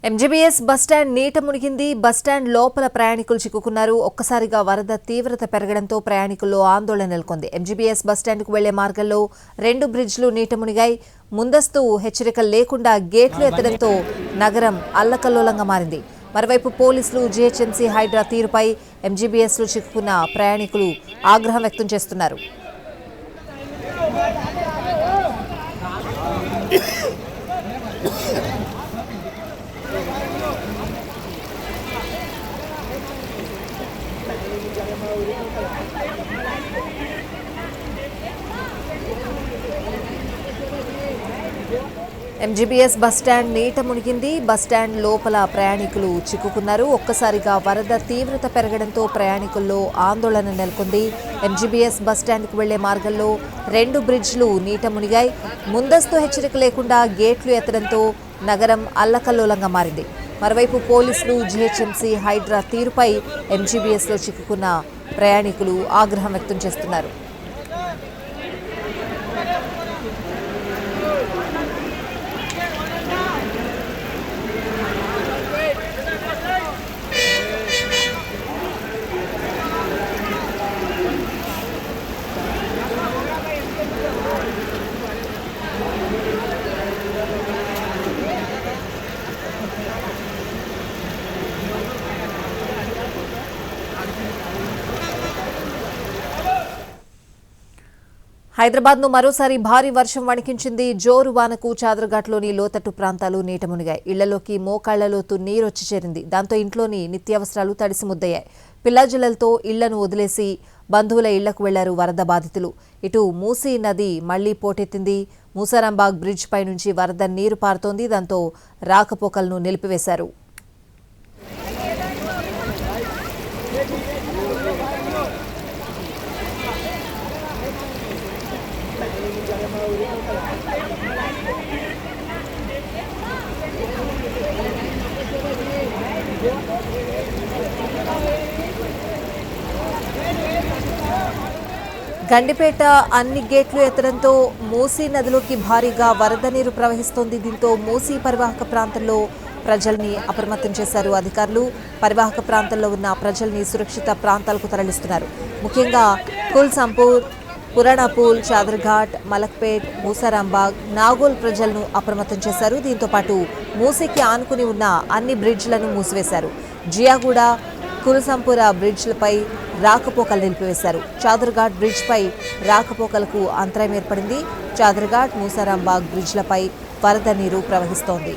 MGBS bus stand నీట మునిగింది. Bus stand లోపల ప్రయాణికులు చిక్కుకున్నారు. ఒక్కసారిగా వరద తీవ్రత పెరగడంతో ప్రయాణికుల్లో ఆందోళన నెలకొంది. ఎంజీబీఎస్ బస్టాండ్కు వెళ్లే మార్గంలో 2 బ్రిడ్జ్లు నీట మునిగాయి. ముందస్తు హెచ్చరికలు లేకుండా గేట్లు ఎత్తడంతో నగరం అల్లకల్లోలంగా మారింది. మరోవైపు పోలీసులు, జీహెచ్ఎంసీ, హైడ్రా తీరుపై ఎంజీబీఎస్లో చిక్కుకున్న ప్రయాణికులు ఆగ్రహం వ్యక్తం చేస్తున్నారు. ఎంజీబీఎస్ బస్టాండ్ నీట మునిగింది. బస్టాండ్ లోపల ప్రయాణికులు చిక్కుకున్నారు. ఒక్కసారిగా వరద తీవ్రత పెరగడంతో ప్రయాణికుల్లో ఆందోళన నెలకొంది. ఎంజీబీఎస్ బస్టాండ్కు వెళ్లే మార్గంలో 2 బ్రిడ్జ్లు నీట మునిగాయి. ముందస్తు హెచ్చరిక లేకుండా గేట్లు ఎత్తడంతో నగరం అల్లకల్లోలంగా మారింది. మరోవైపు పోలీసులు, జీహెచ్ఎంసీ, హైడ్రా తీరుపై ఎంజీబీఎస్లో చిక్కుకున్న ప్రయాణికులు ఆగ్రహం వ్యక్తం చేస్తున్నారు. హైదరాబాద్ను మరోసారి భారీ వర్షం వణికించింది. జోరు వానకు చాదర్ఘాట్లోని లోతట్టు ప్రాంతాలు నీట మునిగాయి. ఇళ్లలోకి మోకాళ్లలోతు నీరొచ్చి చేరింది. దాంతో ఇంట్లోని నిత్యావసరాలు తడిసి ముద్దయ్యాయి. పిల్లాజల్లలతో ఇళ్లను వదిలేసి బంధువుల ఇళ్లకు వెళ్లారు వరద బాధితులు. ఇటు మూసీ నది మళ్లీ పోటెత్తింది. మూసారాంబాగ్ బ్రిడ్జ్ పై నుంచి వరద నీరు పారుతోంది. దాంతో రాకపోకలను నిలిపివేశారు. గండిపేట అన్ని గేట్లు ఎత్తడంతో మూసీ నదిలోకి భారీగా వరద నీరు ప్రవహిస్తోంది. దీంతో మూసీ పరివాహక ప్రాంతంలో ప్రజల్ని అప్రమత్తం చేశారు అధికారులు. పరివాహక ప్రాంతంలో ఉన్న ప్రజల్ని సురక్షిత ప్రాంతాలకు తరలిస్తున్నారు. ముఖ్యంగా కుల్సంపూర్, పురాణాపూల్, చాదర్ఘాట్, మలక్పేట్, మూసారాంబాగ్, నాగోల్ ప్రజలను అప్రమత్తం చేశారు. దీంతో పాటు మూసీకి ఆనుకుని ఉన్న అన్ని బ్రిడ్జ్లను మూసివేశారు. జియాగూడ, కుల్సంపూర బ్రిడ్జ్లపై రాకపోకలు నిలిపివేశారు. చాదర్ఘాట్ బ్రిడ్జ్ పై రాకపోకలకు అంతరాయం ఏర్పడింది. చాదర్ఘాట్, మూసారాంబాగ్ బ్రిడ్జ్లపై వరద నీరు ప్రవహిస్తోంది.